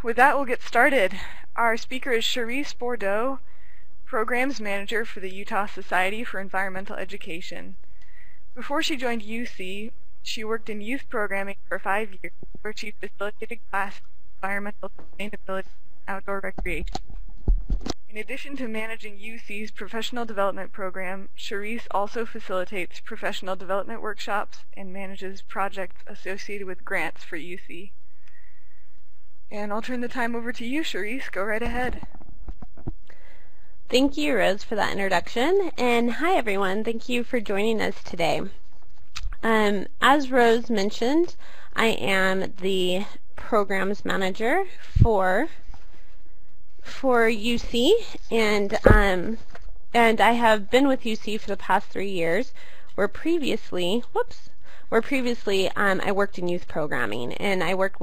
with that, we'll get started. Our speaker is Charice Bourdeaux, Programs Manager for the Utah Society for Environmental Education. Before she joined USEE, she worked in youth programming for 5 years, where she facilitated classes in environmental sustainability and outdoor recreation. In addition to managing USEE's professional development program, Charice also facilitates professional development workshops and manages projects associated with grants for USEE. And I'll turn the time over to you, Charice. Go right ahead. Thank you, Rose, for that introduction. And hi, everyone. Thank you for joining us today. As Rose mentioned, I am the Programs Manager for USEE, and I have been with USEE for the past 3 years, where previously I worked in youth programming, and I worked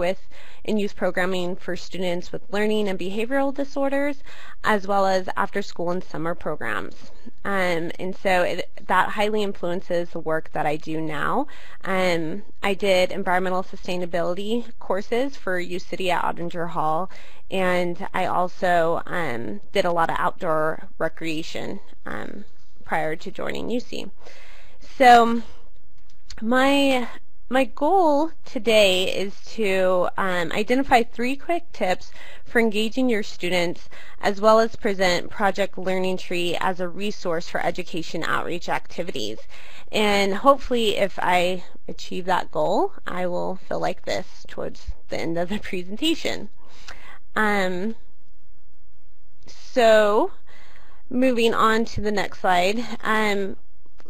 in youth programming for students with learning and behavioral disorders, as well as after school and summer programs. And so that highly influences the work that I do now. I did environmental sustainability courses for UCity at Ottinger Hall, and I also did a lot of outdoor recreation prior to joining USEE. So my goal today is to identify 3 quick tips for engaging your students, as well as present Project Learning Tree as a resource for education outreach activities. And hopefully, if I achieve that goal, I will feel like this towards the end of the presentation. So moving on to the next slide.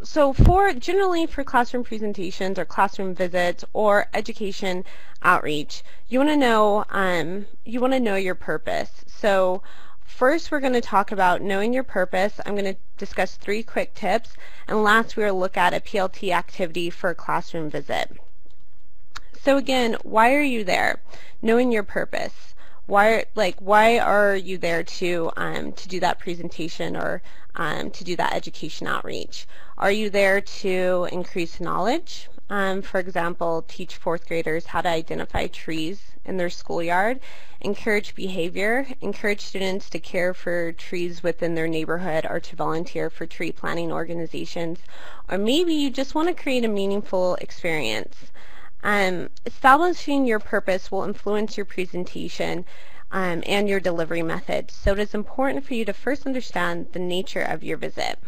So generally for classroom presentations or classroom visits or education outreach, you want to know your purpose. So first we're going to talk about knowing your purpose. I'm going to discuss 3 quick tips, and last we will look at a PLT activity for a classroom visit. So again, why are you there? Knowing your purpose. Why are you there to do that presentation or to do that education outreach? Are you there to increase knowledge? For example, teach 4th graders how to identify trees in their schoolyard, encourage behavior, encourage students to care for trees within their neighborhood or to volunteer for tree planting organizations, or maybe you just want to create a meaningful experience. Establishing your purpose will influence your presentation and your delivery method, so it is important for you to first understand the nature of your visit.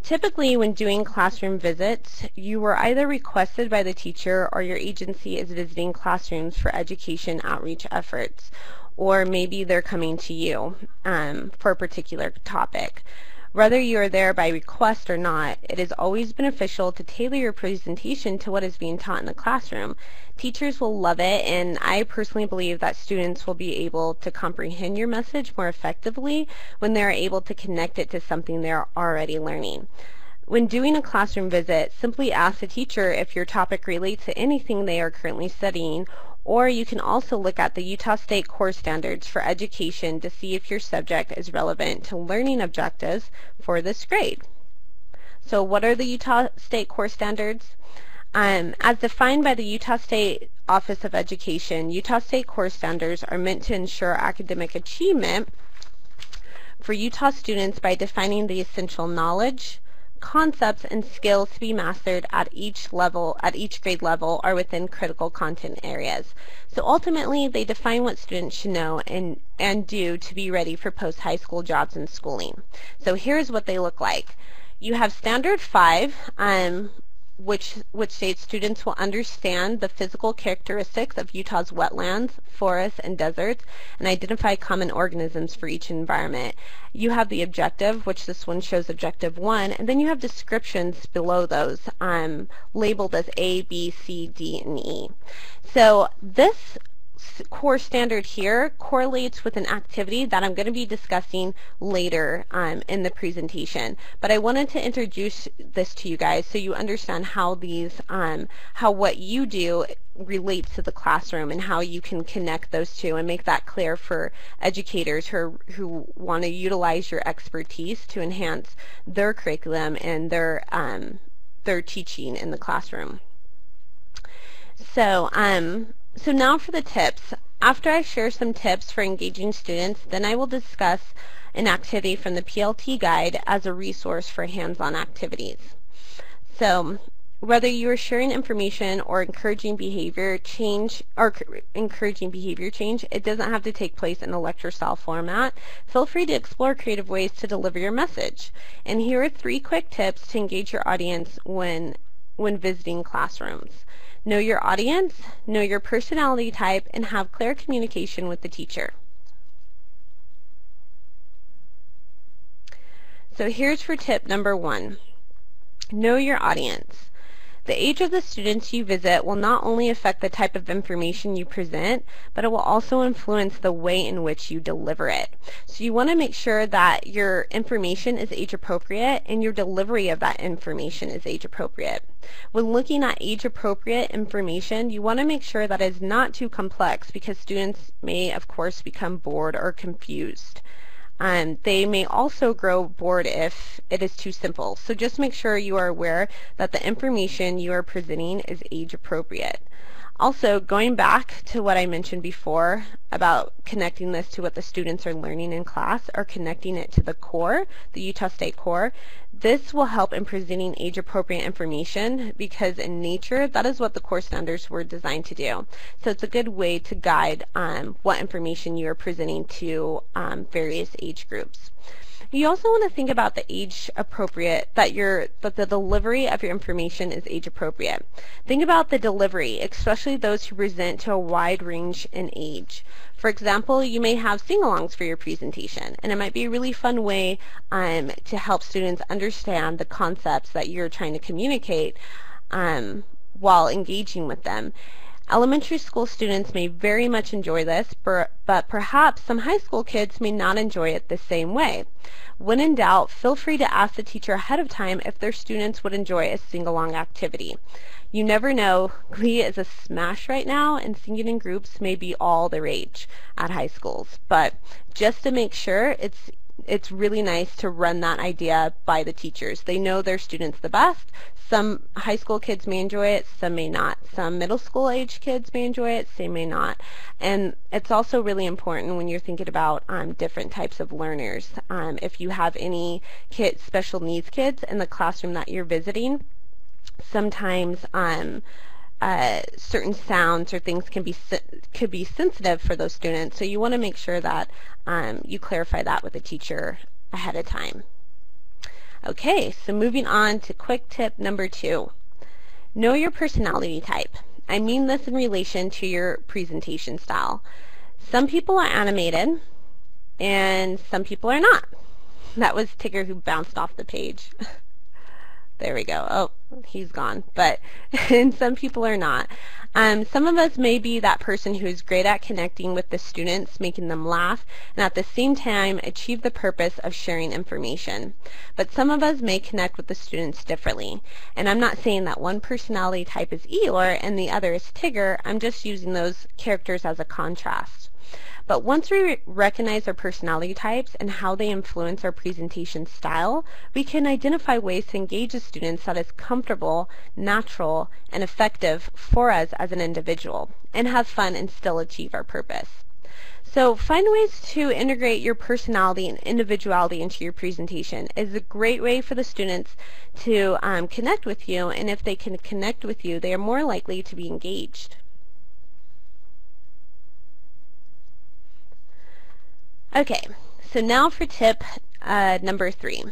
Typically, when doing classroom visits, you were either requested by the teacher or your agency is visiting classrooms for education outreach efforts, or maybe they're coming to you for a particular topic. Whether you are there by request or not, it is always beneficial to tailor your presentation to what is being taught in the classroom. Teachers will love it, and I personally believe that students will be able to comprehend your message more effectively when they are able to connect it to something they are already learning. When doing a classroom visit, simply ask the teacher if your topic relates to anything they are currently studying, or you can also look at the Utah State Core Standards for Education to see if your subject is relevant to learning objectives for this grade. So what are the Utah State Core Standards? As defined by the Utah State Office of Education, Utah State Core Standards are meant to ensure academic achievement for Utah students by defining the essential knowledge, concepts, and skills to be mastered at each grade level or within critical content areas. So ultimately, they define what students should know and do to be ready for post-high school jobs and schooling. So here's what they look like. You have Standard 5, which states students will understand the physical characteristics of Utah's wetlands, forests, and deserts, and identify common organisms for each environment. You have the objective, which this one shows Objective 1, and then you have descriptions below those labeled as A, B, C, D, and E. So this core standard here correlates with an activity that I'm going to be discussing later in the presentation. But I wanted to introduce this to you guys so you understand how what you do relates to the classroom and how you can connect those two and make that clear for educators who want to utilize your expertise to enhance their curriculum and their teaching in the classroom. So now for the tips. After I share some tips for engaging students, then I will discuss an activity from the PLT guide as a resource for hands-on activities. So whether you are sharing information or encouraging behavior change, it doesn't have to take place in a lecture style format. Feel free to explore creative ways to deliver your message. And here are 3 quick tips to engage your audience when visiting classrooms. Know your audience, know your personality type, and have clear communication with the teacher. So here's for tip number 1. Know your audience. The age of the students you visit will not only affect the type of information you present, but it will also influence the way in which you deliver it. So you want to make sure that your information is age appropriate and your delivery of that information is age appropriate. When looking at age appropriate information, you want to make sure that it is not too complex because students may, of course, become bored or confused. They may also grow bored if it is too simple. So just make sure you are aware that the information you are presenting is age appropriate. Also, going back to what I mentioned before about connecting this to what the students are learning in class or connecting it to the core, the Utah State core, this will help in presenting age-appropriate information because in nature, that is what the core standards were designed to do. So it's a good way to guide what information you are presenting to various age groups. You also want to think about the age appropriate, that the delivery of your information is age appropriate. Think about the delivery, especially those who present to a wide range in age. For example, you may have sing-alongs for your presentation, and it might be a really fun way to help students understand the concepts that you're trying to communicate while engaging with them. Elementary school students may very much enjoy this, but perhaps some high school kids may not enjoy it the same way. When in doubt, feel free to ask the teacher ahead of time if their students would enjoy a sing-along activity. You never know, Glee is a smash right now, and singing in groups may be all the rage at high schools. But just to make sure, it's really nice to run that idea by the teachers. They know their students the best. Some high school kids may enjoy it, some may not. Some middle school age kids may enjoy it, some may not. And it's also really important when you're thinking about different types of learners. If you have any special needs kids in the classroom that you're visiting, sometimes certain sounds or things could be sensitive for those students. So you want to make sure that you clarify that with the teacher ahead of time. Okay, so moving on to quick tip number 2. Know your personality type. I mean this in relation to your presentation style. Some people are animated and some people are not. That was Tigger who bounced off the page. There we go. Oh, he's gone. But and some people are not. Some of us may be that person who is great at connecting with the students, making them laugh, and at the same time achieve the purpose of sharing information. But some of us may connect with the students differently. And I'm not saying that one personality type is Eeyore and the other is Tigger. I'm just using those characters as a contrast. But once we recognize our personality types and how they influence our presentation style, we can identify ways to engage the students that is comfortable, natural, and effective for us as an individual, and have fun and still achieve our purpose. So find ways to integrate your personality and individuality into your presentation. It's a great way for the students to connect with you, and if they can connect with you, they are more likely to be engaged. Okay, so now for tip number 3.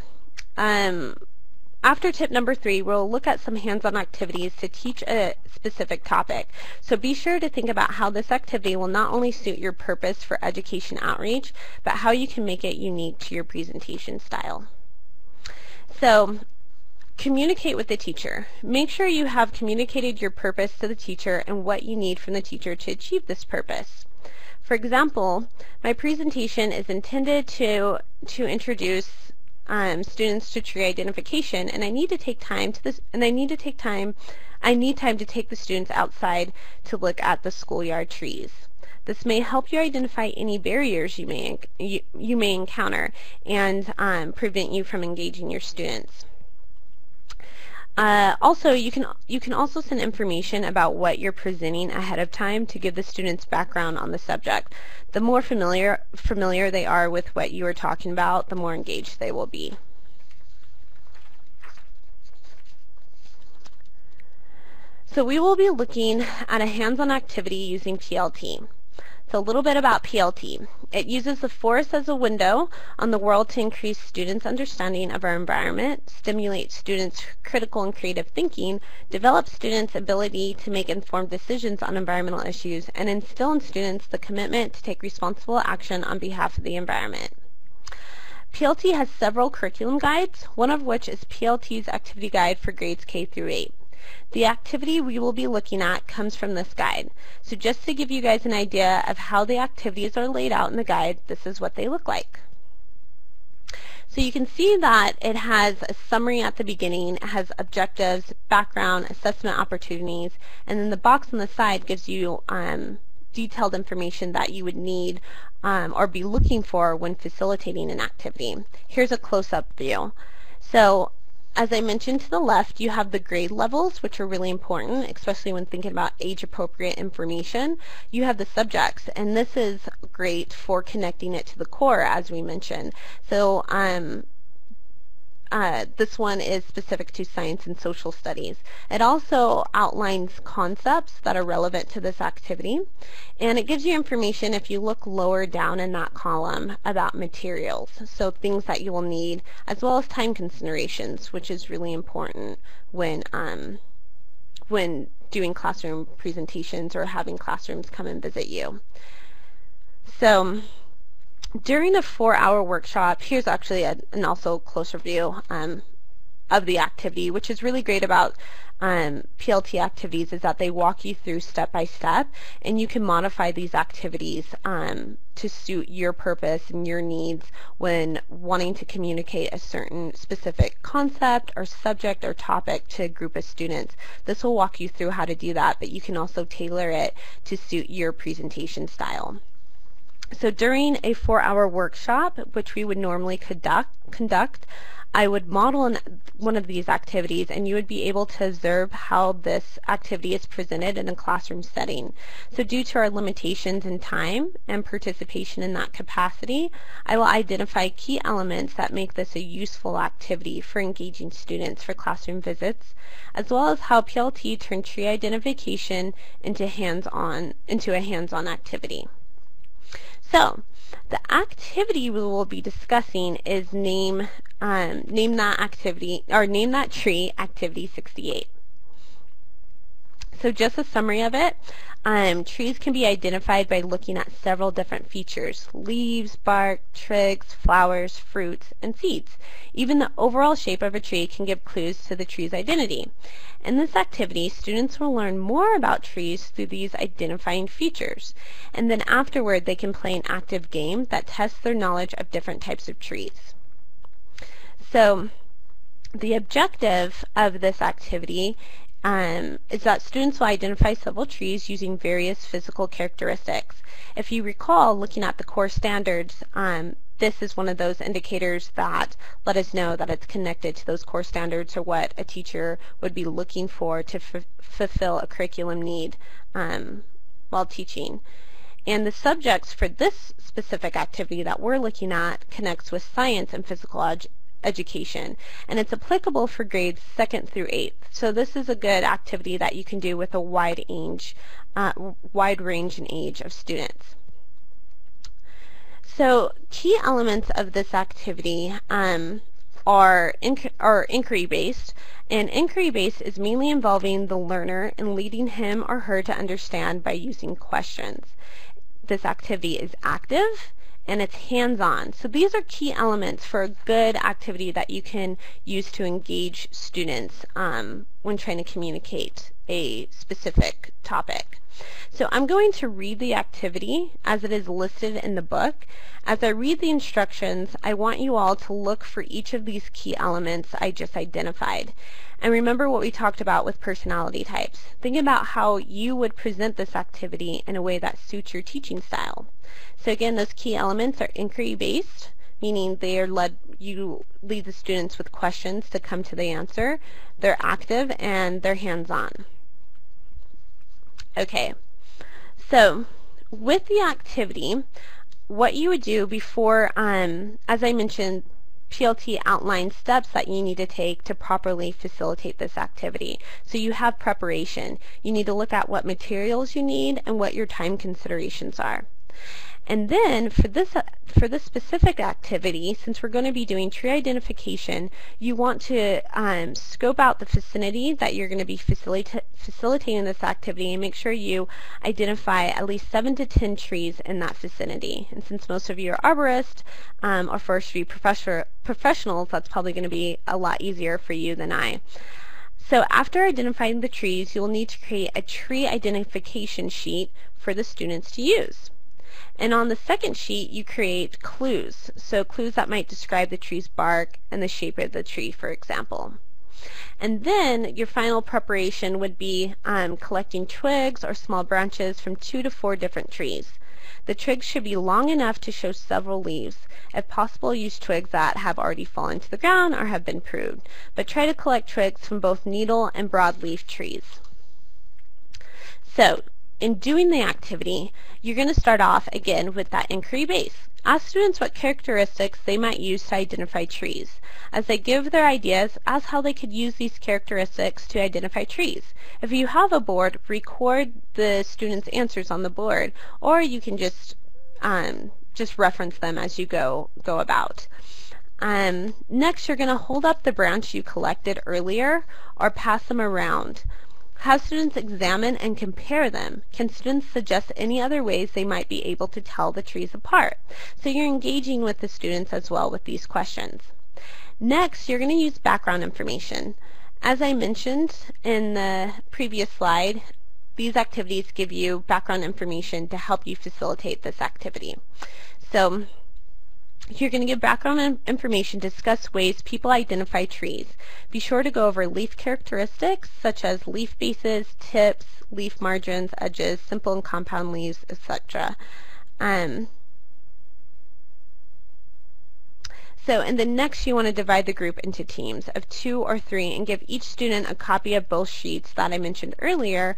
After tip number 3, we'll look at some hands-on activities to teach a specific topic. So be sure to think about how this activity will not only suit your purpose for education outreach, but how you can make it unique to your presentation style. So communicate with the teacher. Make sure you have communicated your purpose to the teacher and what you need from the teacher to achieve this purpose. For example, my presentation is intended to introduce students to tree identification, and I need time to take the students outside to look at the schoolyard trees. This may help you identify any barriers you may encounter and prevent you from engaging your students. Also, you can also send information about what you're presenting ahead of time to give the students background on the subject. The more familiar they are with what you are talking about, the more engaged they will be. So we will be looking at a hands-on activity using PLT. So a little bit about PLT. It uses the forest as a window on the world to increase students' understanding of our environment, stimulate students' critical and creative thinking, develop students' ability to make informed decisions on environmental issues, and instill in students the commitment to take responsible action on behalf of the environment. PLT has several curriculum guides, one of which is PLT's activity guide for grades K through 8. The activity we will be looking at comes from this guide. So just to give you guys an idea of how the activities are laid out in the guide, this is what they look like. So you can see that it has a summary at the beginning, it has objectives, background, assessment opportunities, and then the box on the side gives you detailed information that you would need or be looking for when facilitating an activity. Here's a close-up view. So as I mentioned to the left, you have the grade levels, which are really important, especially when thinking about age-appropriate information. You have the subjects, and this is great for connecting it to the core, as we mentioned. So this one is specific to science and social studies. It also outlines concepts that are relevant to this activity, and it gives you information, if you look lower down in that column, about materials, so things that you will need, as well as time considerations, which is really important when doing classroom presentations or having classrooms come and visit you. So during a 4-hour workshop, here's actually an also closer view of the activity, which is really great about PLT activities, is that they walk you through step by step, and you can modify these activities to suit your purpose and your needs when wanting to communicate a certain specific concept or subject or topic to a group of students. This will walk you through how to do that, but you can also tailor it to suit your presentation style. So during a 4-hour workshop, which we would normally conduct, I would model one of these activities, and you would be able to observe how this activity is presented in a classroom setting. So due to our limitations in time and participation in that capacity, I will identify key elements that make this a useful activity for engaging students for classroom visits, as well as how PLT turned tree identification into a hands-on activity. So, the activity we will be discussing is name that tree, activity 68. So just a summary of it, trees can be identified by looking at several different features: leaves, bark, twigs, flowers, fruits, and seeds. Even the overall shape of a tree can give clues to the tree's identity. In this activity, students will learn more about trees through these identifying features, and then afterward they can play an active game that tests their knowledge of different types of trees. So the objective of this activity is that students will identify several trees using various physical characteristics. If you recall, looking at the core standards, this is one of those indicators that let us know that it's connected to those core standards, or what a teacher would be looking for to fulfill a curriculum need while teaching. And the subjects for this specific activity that we're looking at connects with science and physical education, and it's applicable for grades 2nd through 8th. So this is a good activity that you can do with a wide range and age of students. So key elements of this activity are inquiry-based, and inquiry-based is mainly involving the learner and leading him or her to understand by using questions. This activity is active, and it's hands-on. So these are key elements for a good activity that you can use to engage students when trying to communicate a specific topic. So I'm going to read the activity as it is listed in the book. As I read the instructions, I want you all to look for each of these key elements I just identified. And remember what we talked about with personality types. Think about how you would present this activity in a way that suits your teaching style. So again, those key elements are inquiry-based, meaning you lead the students with questions to come to the answer. They're active and they're hands-on. Okay, so with the activity, what you would do before, as I mentioned, PLT outlines steps that you need to take to properly facilitate this activity. So you have preparation. You need to look at what materials you need and what your time considerations are. And then for this specific activity, since we're going to be doing tree identification, you want to scope out the vicinity that you're going to be facilitating this activity and make sure you identify at least 7 to 10 trees in that vicinity. And since most of you are arborists or forestry professionals, that's probably going to be a lot easier for you than I. So after identifying the trees, you'll need to create a tree identification sheet for the students to use. And on the second sheet, you create clues. So clues that might describe the tree's bark and the shape of the tree, for example. And then your final preparation would be collecting twigs or small branches from 2 to 4 different trees. The twigs should be long enough to show several leaves. If possible, use twigs that have already fallen to the ground or have been pruned. But try to collect twigs from both needle and broadleaf trees. So, in doing the activity, you're going to start off again with that inquiry base. Ask students what characteristics they might use to identify trees. As they give their ideas, ask how they could use these characteristics to identify trees. If you have a board, record the students' answers on the board, or you can just reference them as you go about. Next, you're going to hold up the branch you collected earlier or pass them around. Have students examine and compare them. Can students suggest any other ways they might be able to tell the trees apart? So you're engaging with the students as well with these questions. Next, you're going to use background information. As I mentioned in the previous slide, these activities give you background information to help you facilitate this activity. So you're going to give background information to discuss ways people identify trees. Be sure to go over leaf characteristics such as leaf bases, tips, leaf margins, edges, simple and compound leaves, etc. And then next you want to divide the group into teams of 2 or 3 and give each student a copy of both sheets that I mentioned earlier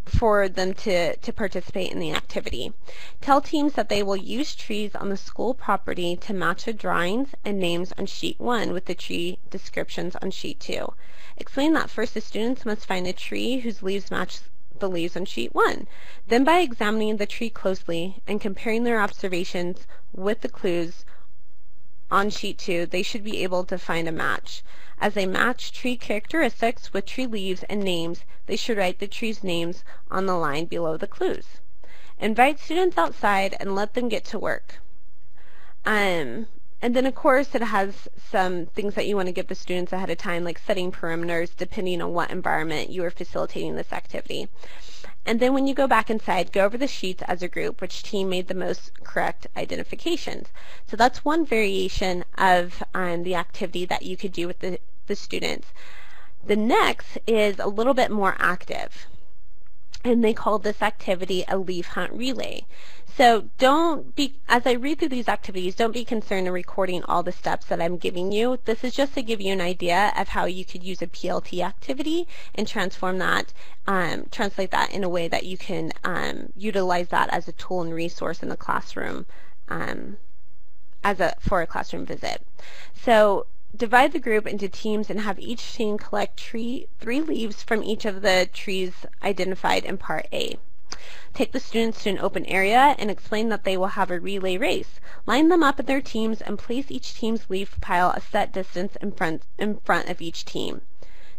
for them to participate in the activity. Tell teams that they will use trees on the school property to match the drawings and names on sheet 1 with the tree descriptions on sheet 2. Explain that first the students must find a tree whose leaves match the leaves on sheet 1. Then by examining the tree closely and comparing their observations with the clues on sheet 2, they should be able to find a match. As they match tree characteristics with tree leaves and names, they should write the tree's names on the line below the clues. Invite students outside and let them get to work. And then of course it has some things that you want to give the students ahead of time, like setting perimeters depending on what environment you are facilitating this activity. And then when you go back inside, go over the sheets as a group, which team made the most correct identifications. So that's one variation of the activity that you could do with the students. The next is a little bit more active, and they call this activity a leaf hunt relay. So as I read through these activities, don't be concerned in recording all the steps that I'm giving you. This is just to give you an idea of how you could use a PLT activity and transform that, translate that in a way that you can utilize that as a tool and resource in the classroom for a classroom visit. So divide the group into teams and have each team collect 3 leaves from each of the trees identified in Part A. Take the students to an open area and explain that they will have a relay race. Line them up in their teams and place each team's leaf pile a set distance in front of each team.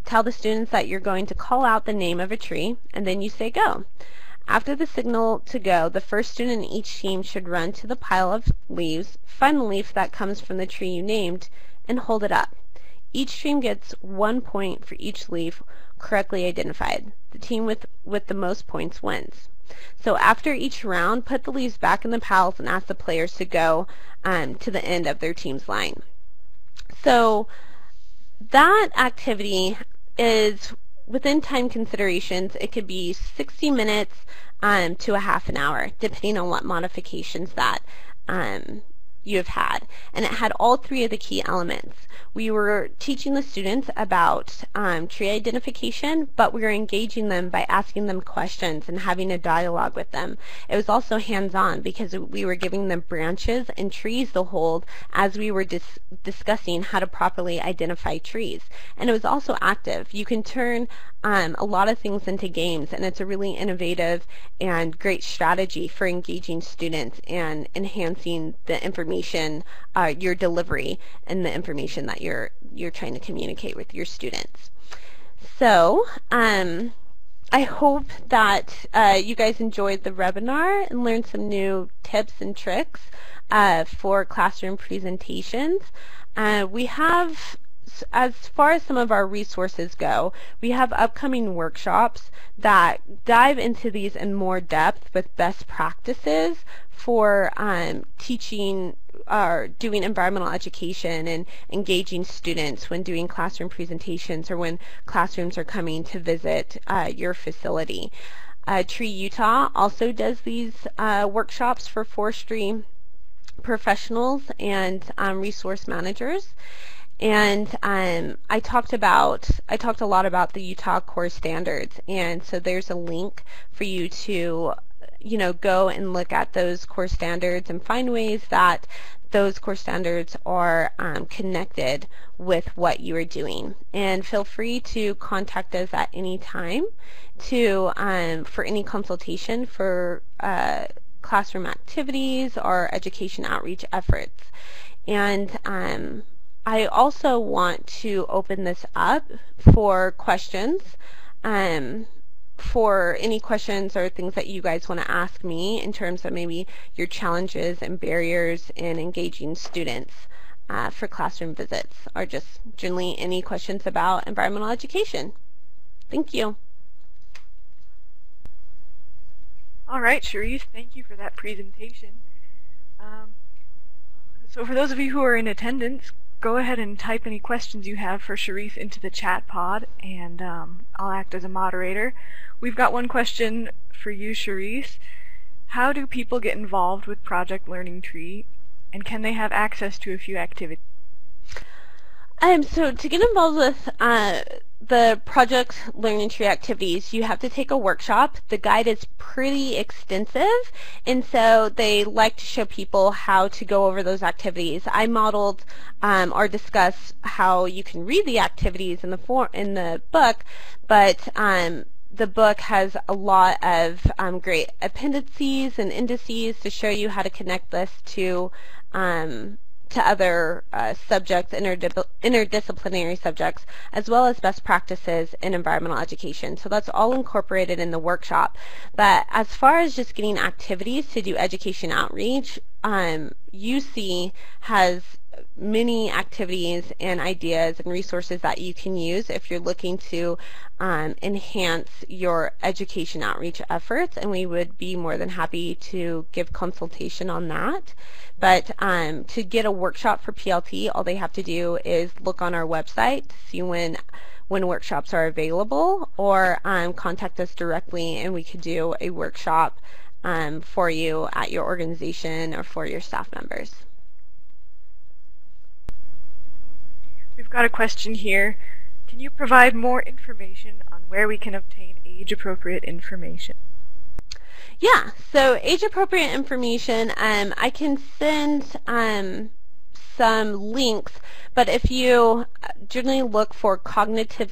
Tell the students that you're going to call out the name of a tree, and then you say go. After the signal to go, the first student in each team should run to the pile of leaves, find the leaf that comes from the tree you named, and hold it up. Each team gets 1 point for each leaf correctly identified. The team with the most points wins. So after each round, put the leaves back in the piles and ask the players to go to the end of their team's line. So that activity is within time considerations. It could be 60 minutes to a half an hour, depending on what modifications that you've had, and it had all three of the key elements. We were teaching the students about tree identification, but we were engaging them by asking them questions and having a dialogue with them. It was also hands-on because we were giving them branches and trees to hold as we were discussing how to properly identify trees. And it was also active. You can turn a lot of things into games, and it's a really innovative and great strategy for engaging students and enhancing the information, your delivery, and the information that you're trying to communicate with your students. So I hope that you guys enjoyed the webinar and learned some new tips and tricks for classroom presentations. We have, as far as some of our resources go, we have upcoming workshops that dive into these in more depth with best practices for teaching or doing environmental education and engaging students when doing classroom presentations or when classrooms are coming to visit your facility. Tree Utah also does these workshops for forestry professionals and resource managers. And I talked a lot about the Utah core standards, and so there's a link for you to go and look at those core standards and find ways that those core standards are connected with what you are doing. And feel free to contact us at any time for any consultation for classroom activities or education outreach efforts. And I also want to open this up for questions, for any questions or things that you guys want to ask me in terms of maybe your challenges and barriers in engaging students for classroom visits, or just generally any questions about environmental education. Thank you. All right, Charice, thank you for that presentation. So for those of you who are in attendance, go ahead and type any questions you have for Charice into the chat pod, and I'll act as a moderator. We've got one question for you, Charice. How do people get involved with Project Learning Tree, and can they have access to a few activities? So to get involved with the Project Learning Tree activities, you have to take a workshop. The guide is pretty extensive, and so they like to show people how to go over those activities. I modeled or discussed how you can read the activities in the book, but the book has a lot of great appendices and indices to show you how to connect this to other subjects, interdisciplinary subjects, as well as best practices in environmental education. So that's all incorporated in the workshop. But as far as just getting activities to do education outreach, USEE has many activities and ideas and resources that you can use if you're looking to enhance your education outreach efforts, and we would be more than happy to give consultation on that. But to get a workshop for PLT, all they have to do is look on our website to see when workshops are available, or contact us directly and we could do a workshop for you at your organization or for your staff members. We've got a question here. Can you provide more information on where we can obtain age-appropriate information? Yeah, so age-appropriate information, I can send some links, but if you generally look for cognitive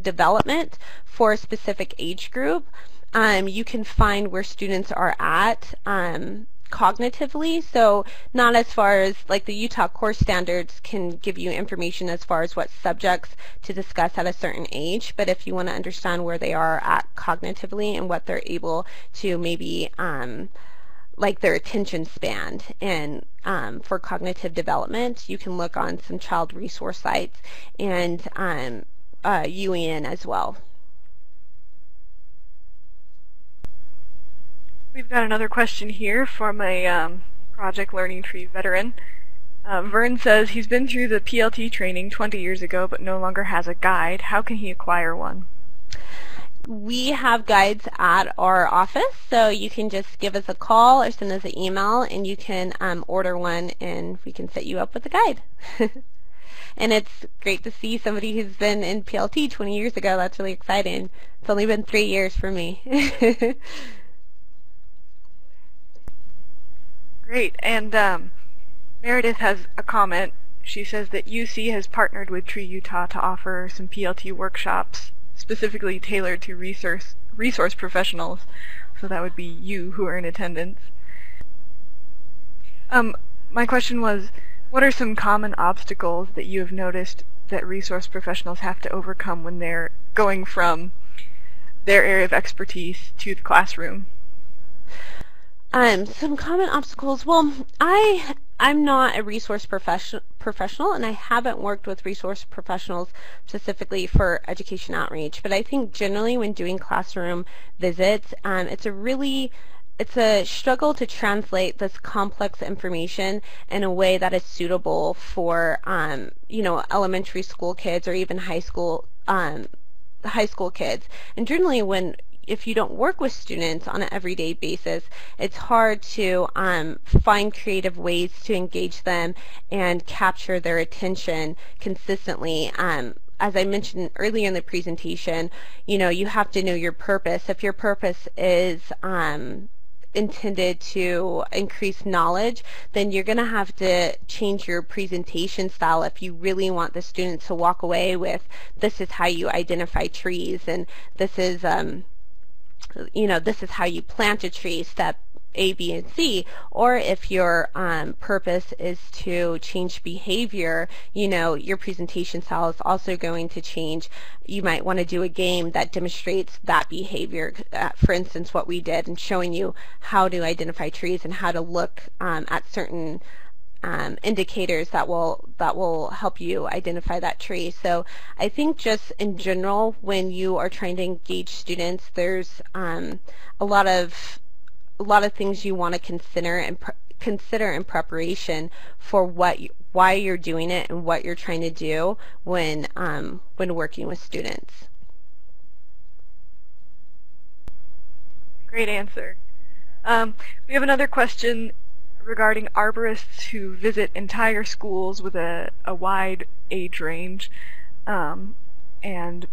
development for a specific age group, you can find where students are at cognitively. So not as far as like the Utah core standards can give you information as far as what subjects to discuss at a certain age, but if you want to understand where they are at cognitively and what they're able to maybe like their attention span, and for cognitive development you can look on some child resource sites and UEN as well. We've got another question here from a Project Learning Tree veteran. Vern says he's been through the PLT training 20 years ago but no longer has a guide. How can he acquire one? We have guides at our office, so you can just give us a call or send us an email, and you can order one, and we can set you up with a guide. And it's great to see somebody who's been in PLT 20 years ago. That's really exciting. It's only been 3 years for me. Great. And Meredith has a comment. She says that UC has partnered with Tree Utah to offer some PLT workshops specifically tailored to resource professionals. So that would be you who are in attendance. My question was, what are some common obstacles that you have noticed that resource professionals have to overcome when they're going from their area of expertise to the classroom? Some common obstacles. Well, I'm not a resource professional, and I haven't worked with resource professionals specifically for education outreach. But I think generally when doing classroom visits, it's a struggle to translate this complex information in a way that is suitable for elementary school kids or even high school kids. And generally if you don't work with students on an everyday basis, it's hard to find creative ways to engage them and capture their attention consistently. As I mentioned earlier in the presentation, you have to know your purpose. If your purpose is intended to increase knowledge, then you're going to have to change your presentation style if you really want the students to walk away with, this is how you identify trees, and this is this is how you plant a tree, step A, B, and C. Or if your purpose is to change behavior, your presentation style is also going to change. You might want to do a game that demonstrates that behavior. For instance, what we did in showing you how to identify trees and how to look at certain indicators that will help you identify that tree. So I think just in general, when you are trying to engage students, there's a lot of things you want to consider in preparation for why you're doing it and what you're trying to do when working with students. Great answer. We have another question regarding arborists who visit entire schools with a wide age range and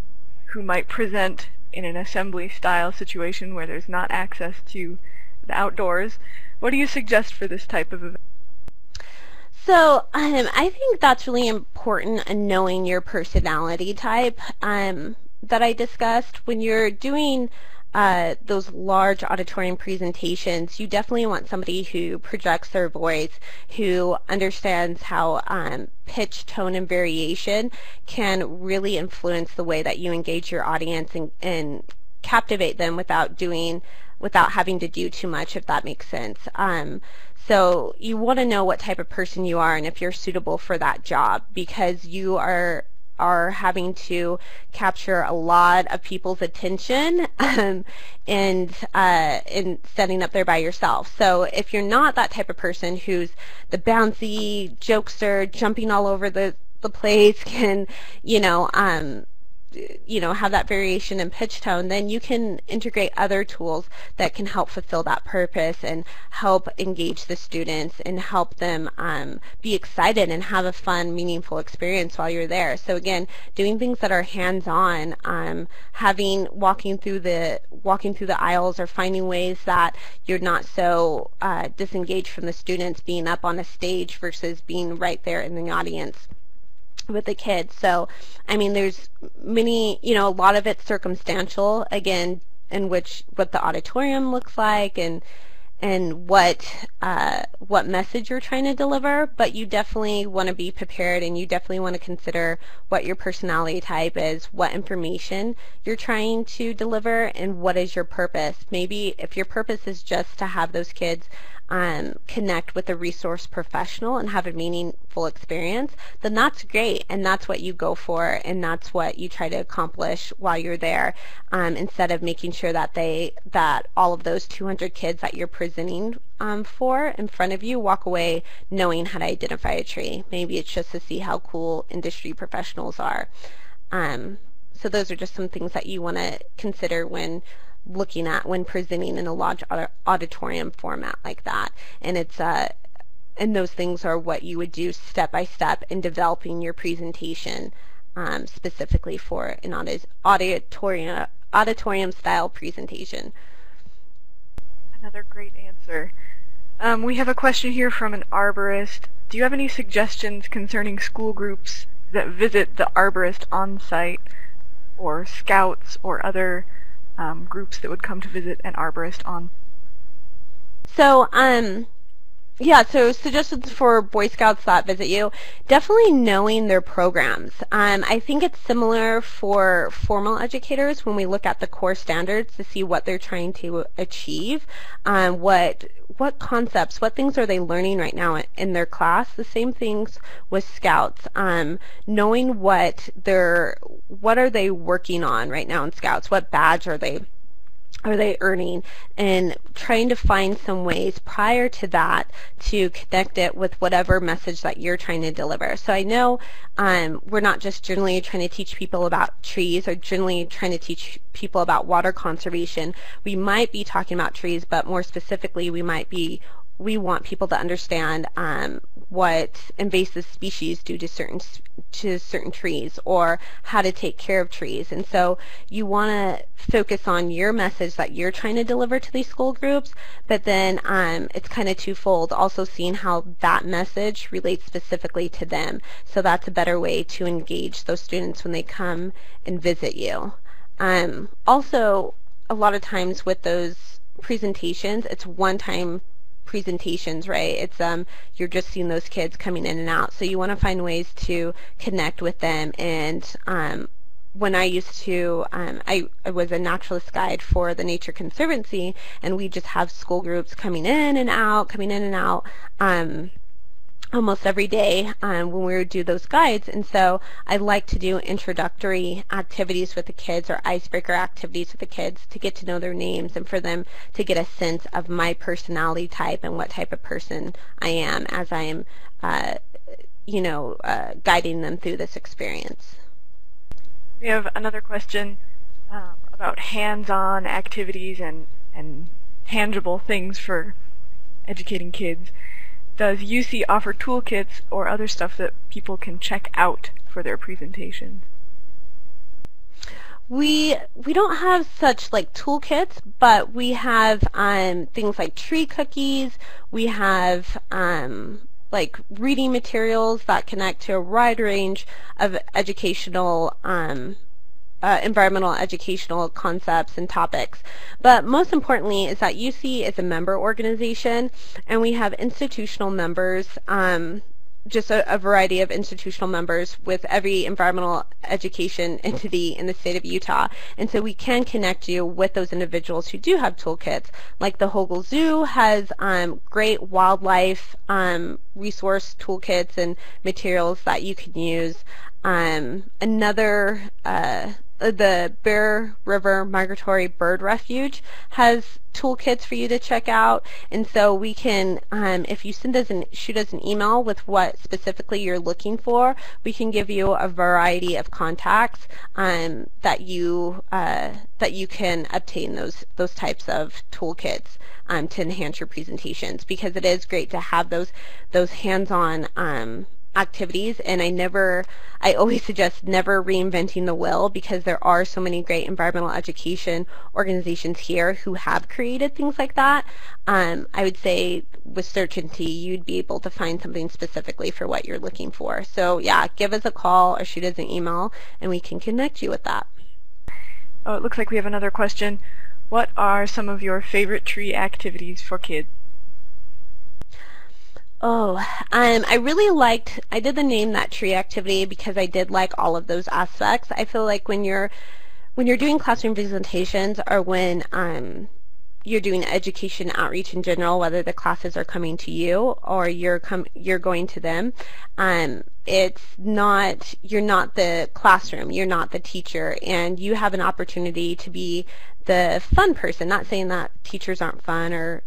who might present in an assembly style situation where there's not access to the outdoors. What do you suggest for this type of event? So I think that's really important in knowing your personality type that I discussed. When you're doing those large auditorium presentations, you definitely want somebody who projects their voice, who understands how pitch, tone, and variation can really influence the way that you engage your audience and captivate them without having to do too much, if that makes sense. So you want to know what type of person you are and if you're suitable for that job, because you are having to capture a lot of people's attention and standing up there by yourself. So if you're not that type of person who's the bouncy jokester, jumping all over the place, can have that variation in pitch tone, then you can integrate other tools that can help fulfill that purpose and help engage the students and help them be excited and have a fun, meaningful experience while you're there. So again, doing things that are hands-on, walking through the aisles, or finding ways that you're not so disengaged from the students, being up on a stage versus being right there in the audience with the kids. So I mean, there's many, a lot of it's circumstantial, again, in what the auditorium looks like and what message you're trying to deliver, but you definitely want to be prepared, and you definitely want to consider what your personality type is, what information you're trying to deliver, and what is your purpose. Maybe if your purpose is just to have those kids connect with a resource professional and have a meaningful experience, then that's great, and that's what you go for, and that's what you try to accomplish while you're there, instead of making sure that all of those 200 kids that you're presenting for in front of you walk away knowing how to identify a tree. Maybe it's just to see how cool industry professionals are. So those are just some things that you want to consider when looking at, when presenting in a large auditorium format like that. And it's and those things are what you would do step by step in developing your presentation, specifically for an auditorium style presentation. Another great answer. We have a question here from an arborist. Do you have any suggestions concerning school groups that visit the arborist on site, or scouts or other groups that would come to visit an arborist on? So, yeah, so suggestions for Boy Scouts that visit you, definitely knowing their programs. I think it's similar for formal educators when we look at the core standards to see what they're trying to achieve, what concepts, what things are they learning right now in their class. The same things with Scouts, knowing what are they working on right now in Scouts, what badge are they earning, and trying to find some ways prior to that to connect it with whatever message that you're trying to deliver. So I know we're not just generally trying to teach people about trees or generally trying to teach people about water conservation. We might be talking about trees, but more specifically we want people to understand what invasive species do to certain trees, or how to take care of trees. And so you want to focus on your message that you're trying to deliver to these school groups, but then it's kind of twofold, also seeing how that message relates specifically to them. So that's a better way to engage those students when they come and visit you. Also, a lot of times with those presentations, it's one-time presentations, right? It's you're just seeing those kids coming in and out, so you want to find ways to connect with them. And when I used to, I was a naturalist guide for the Nature Conservancy, and we just have school groups coming in and out, almost every day when we would do those guides. And so I like to do introductory activities with the kids, or icebreaker activities with the kids, to get to know their names and for them to get a sense of my personality type and what type of person I am as I am guiding them through this experience. We have another question about hands-on activities and tangible things for educating kids. Does UC offer toolkits or other stuff that people can check out for their presentations? We don't have such like toolkits, but we have things like tree cookies. We have like reading materials that connect to a wide range of educational environmental educational concepts and topics. But most importantly is that UC is a member organization, and we have institutional members, just a variety of institutional members with every environmental education entity in the state of Utah. And so we can connect you with those individuals who do have toolkits. Like the Hogle Zoo has great wildlife resource toolkits and materials that you can use. The Bear River Migratory Bird Refuge has toolkits for you to check out. And so we can, if you shoot us an email with what specifically you're looking for, we can give you a variety of contacts that you can obtain those types of toolkits to enhance your presentations, because it is great to have those hands-on activities. And I always suggest never reinventing the wheel, because there are so many great environmental education organizations here who have created things like that. I would say with certainty you'd be able to find something specifically for what you're looking for. So yeah, give us a call or shoot us an email and we can connect you with that. Oh, it looks like we have another question. What are some of your favorite tree activities for kids? Oh, I did the Name That Tree activity because I did like all of those aspects. I feel like when you're doing classroom presentations, or when you're doing education outreach in general, whether the classes are coming to you or you're going to them, you're not the classroom, you're not the teacher, and you have an opportunity to be the fun person. Not saying that teachers aren't fun or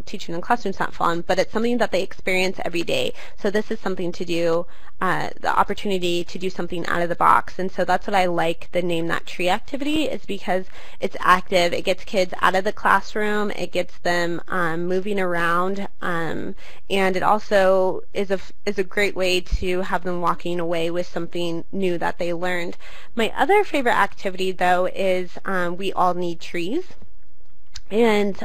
teaching in classroom's not fun, but it's something that they experience every day. So this is something to do, the opportunity to do something out of the box. And so that's what I like the name that tree activity, is because it's active. It gets kids out of the classroom. It gets them moving around, and it also is a great way to have them walking away with something new that they learned. My other favorite activity, though, is We All Need Trees. And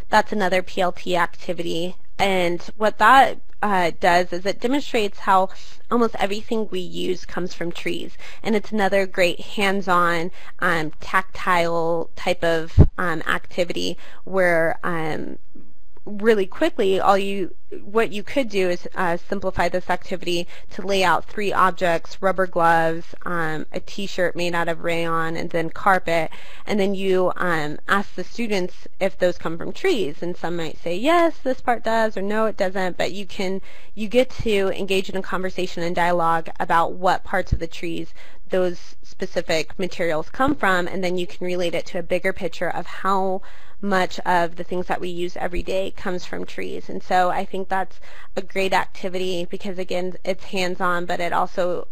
that's another PLT activity. And what that does is it demonstrates how almost everything we use comes from trees. And it's another great hands-on, tactile type of activity where really quickly, what you could do is simplify this activity to lay out 3 objects: rubber gloves, a t-shirt made out of rayon, and then carpet. And then you ask the students if those come from trees, and some might say yes, this part does, or no, it doesn't. But you get to engage in a conversation and dialogue about what parts of the trees those specific materials come from, and then you can relate it to a bigger picture of how much of the things that we use every day comes from trees. And so I think that's a great activity because, again, it's hands-on, but it also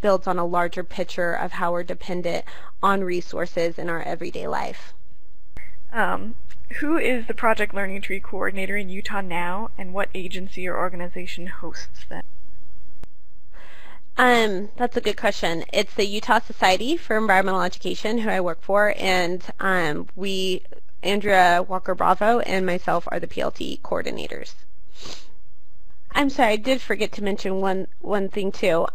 builds on a larger picture of how we're dependent on resources in our everyday life. Who is the Project Learning Tree Coordinator in Utah now, and what agency or organization hosts them? That's a good question. It's the Utah Society for Environmental Education, who I work for, and Andrea Walker-Bravo and myself are the PLT coordinators. I'm sorry, I did forget to mention one thing too.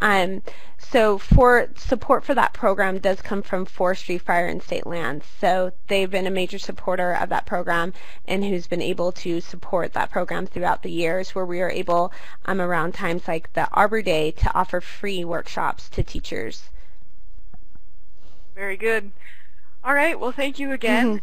So for support for that program does come from Forestry, Fire, and State Lands. So they've been a major supporter of that program and who's been able to support that program throughout the years, where we are able, around times like the Arbor Day, to offer free workshops to teachers. Very good. All right, well, thank you again.